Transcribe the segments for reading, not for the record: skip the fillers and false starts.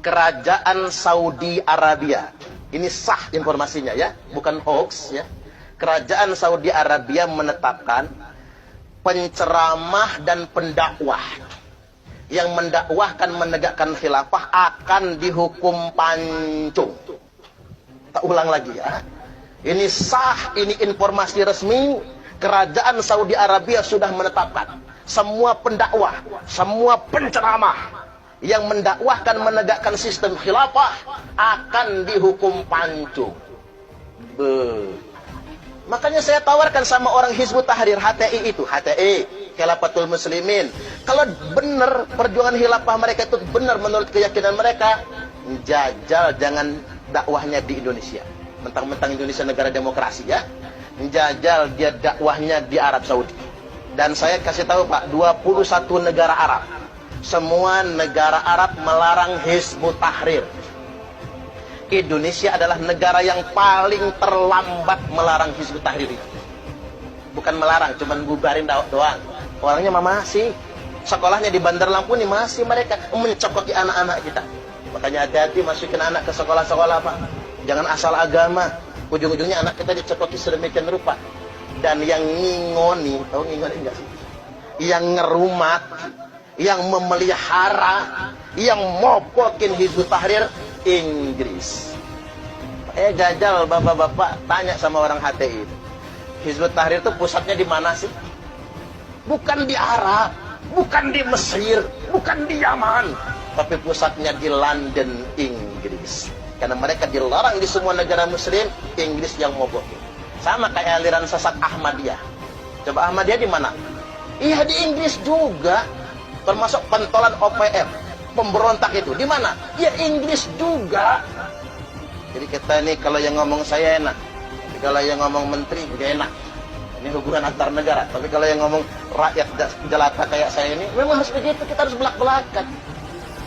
Kerajaan Saudi Arabia, ini sah informasinya ya, bukan hoax ya. Kerajaan Saudi Arabia menetapkan penceramah dan pendakwah yang mendakwahkan menegakkan khilafah akan dihukum pancung. Tak ulang lagi ya. Ini sah, ini informasi resmi. Kerajaan Saudi Arabia sudah menetapkan semua pendakwah, semua penceramah yang mendakwahkan menegakkan sistem khilafah akan dihukum pancung. Makanya saya tawarkan sama orang Hizbut Tahrir HTI itu, HTI, Khilafatul Muslimin. Kalau benar perjuangan khilafah mereka itu benar menurut keyakinan mereka, jajal jangan dakwahnya di Indonesia. Mentang-mentang Indonesia negara demokrasi ya. Jajal dia dakwahnya di Arab Saudi. Dan saya kasih tahu Pak, 21 negara Arab. Semua negara Arab melarang Hizbut Tahrir. Indonesia adalah negara yang paling terlambat melarang Hizbut Tahrir itu. Bukan melarang, cuman bubarin doang. Orangnya masih. Sekolahnya di Bandar Lampung ini masih mereka mencokoki anak-anak kita. Makanya hati-hati masukin anak ke sekolah-sekolah Pak. Jangan asal agama. Ujung-ujungnya anak kita dicokoki sedemikian rupa. Dan yang ngingoni, tahu ngingoni enggak sih? Yang ngerumat, yang memelihara, yang mopokin Hizbut Tahrir Inggris. Jajal bapak-bapak tanya sama orang HTI itu. Hizbut Tahrir itu pusatnya di mana sih? Bukan di Arab, bukan di Mesir, bukan di Yaman, tapi pusatnya di London, Inggris. Karena mereka dilarang di semua negara muslim, Inggris yang mopokin. Sama kayak aliran sesat Ahmadiyah. Coba Ahmadiyah di mana? Iya di Inggris juga. Termasuk pentolan OPM, pemberontak itu di mana? Ya Inggris juga. Jadi kita ini kalau yang ngomong saya enak, tapi kalau yang ngomong menteri juga enak. Ini hubungan antar negara. Tapi kalau yang ngomong rakyat jelata kayak saya ini, memang harus begitu. Kita harus belak-belakan.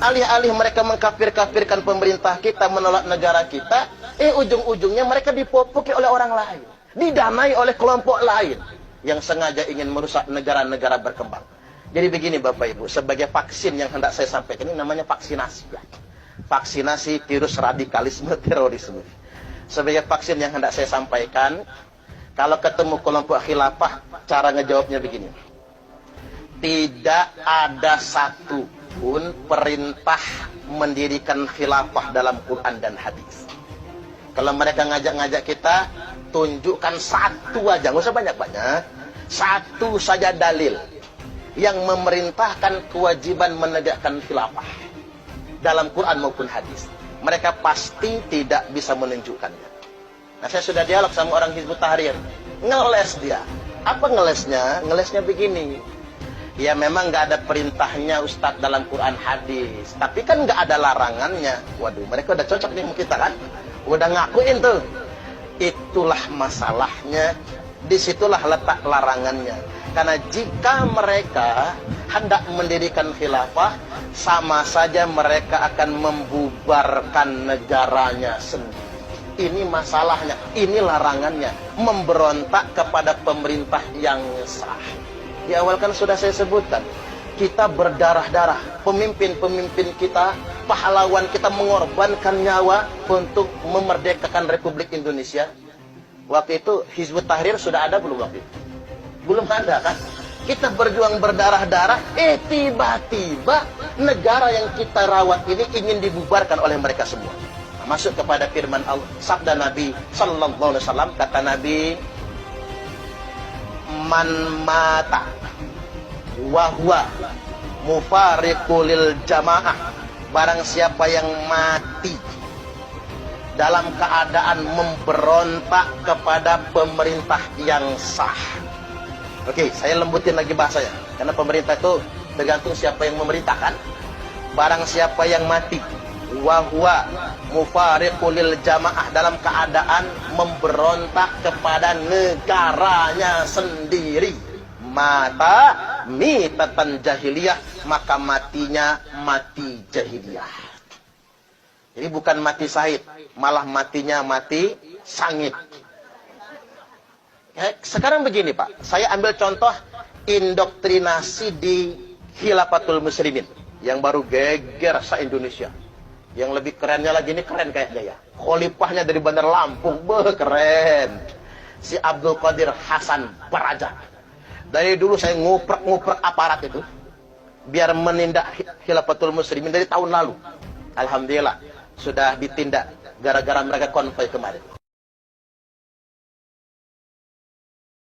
Alih-alih mereka mengkafir-kafirkan pemerintah kita, menolak negara kita, ujung-ujungnya mereka dipopoki oleh orang lain, didanai oleh kelompok lain yang sengaja ingin merusak negara-negara berkembang. Jadi begini Bapak Ibu, sebagai vaksin yang hendak saya sampaikan ini namanya vaksinasi. Vaksinasi virus radikalisme terorisme. Sebagai vaksin yang hendak saya sampaikan, kalau ketemu kelompok khilafah, cara ngejawabnya begini. Tidak ada satu pun perintah mendirikan khilafah dalam Quran dan hadis. Kalau mereka ngajak-ngajak kita, tunjukkan satu aja, nggak usah banyak-banyak. Satu saja dalil yang memerintahkan kewajiban menegakkan khilafah dalam Quran maupun hadis. Mereka pasti tidak bisa menunjukkannya. Nah, saya sudah dialog sama orang Hizbut Tahrir. Ngeles dia. Apa ngelesnya? Ngelesnya begini. Ya memang nggak ada perintahnya Ustadz dalam Quran hadis. Tapi kan nggak ada larangannya. Waduh, mereka udah cocok nih sama kita kan? Udah ngakuin tuh. Itulah masalahnya. Disitulah letak larangannya. Karena jika mereka hendak mendirikan khilafah, sama saja mereka akan membubarkan negaranya sendiri. Ini masalahnya, ini larangannya. Memberontak kepada pemerintah yang sah. Di awal kan sudah saya sebutkan, kita berdarah-darah. Pemimpin-pemimpin kita, pahlawan kita mengorbankan nyawa untuk memerdekakan Republik Indonesia. Waktu itu Hizbut Tahrir sudah ada belum waktu itu? Belum ada kan? Kita berjuang berdarah-darah, tiba-tiba negara yang kita rawat ini ingin dibubarkan oleh mereka semua. Nah, masuk kepada firman Allah, sabda Nabi sallallahu alaihi wasallam, kata Nabi, man mata wa huwa mufariqul jamaah, barang siapa yang mati dalam keadaan memberontak kepada pemerintah yang sah. Oke, saya lembutin lagi bahasanya. Karena pemerintah itu tergantung siapa yang memerintahkan. Barang siapa yang mati, wahwa mufariqul jamaah, dalam keadaan memberontak kepada negaranya sendiri, mata mitatan jahiliyah, maka matinya mati jahiliyah. Jadi bukan mati syahid, malah matinya mati sangit. Ya, sekarang begini Pak, saya ambil contoh indoktrinasi di Khilafatul Muslimin yang baru geger se-Indonesia. Yang lebih kerennya lagi, ini keren kayaknya ya. Khalifahnya dari Bandar Lampung, keren. Si Abdul Qadir Hasan Baraja. Dari dulu saya nguprek aparat itu, biar menindak Khilafatul Muslimin dari tahun lalu. Alhamdulillah, sudah ditindak gara-gara mereka konvoy kemarin.